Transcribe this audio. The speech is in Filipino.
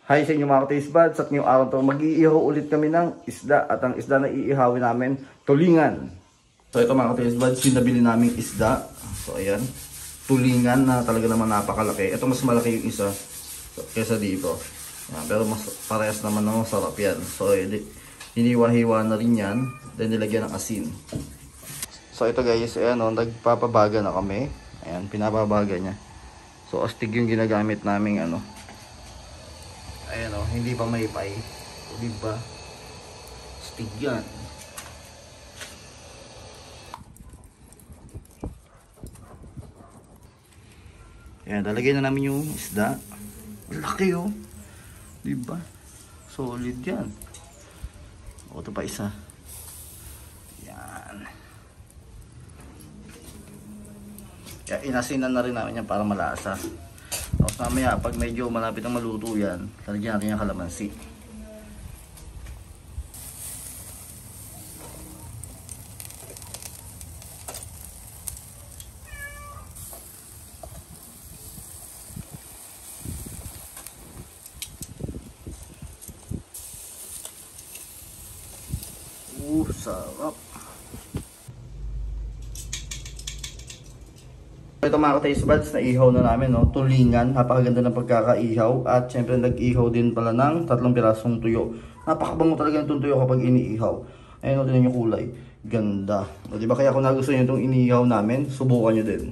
Hi sa inyo mga ka-taste buds, at ngayong araw to mag-iihaw ulit kami ng isda, at ang isda na iihawin namin, tulingan. So ito mga ka-taste buds, yung nabili naming isda. So ayan, tulingan na talaga naman napakalaki. Ito mas malaki yung isa kesa dito. Ayan, pero mas parehas naman na masarap yan. So hiniwa-hiwa na rin yan, then nilagyan ng asin. So ito guys, ayan o, nagpapabaga na kami. Ayan, pinapabaga niya. So astig yung ginagamit naming ano. Ayan o, hindi pa may pay. O diba? Astig yan. Ayan, talagay na namin yung isda. Laki o. Diba? Solid yan. O, ito pa isa. Yan. Kaya inasinan na rin namin yan para malasa. Tapos mamaya pag medyo malapit ang maluto yan, lalagyan natin yung kalamansi. Sarap. Ito mga ka-taste buds, na ihaw na namin, no? Tulingan, napakaganda ng pagkakaihaw. At syempre nag-ihaw din pala ng 3 pirasong tuyo. Napakabango talaga itong tuyo kapag iniihaw. Ayun, tingnan yung kulay, ganda. O, diba? Kaya kung nagustuhan nyo itong iniihaw namin, subukan nyo din.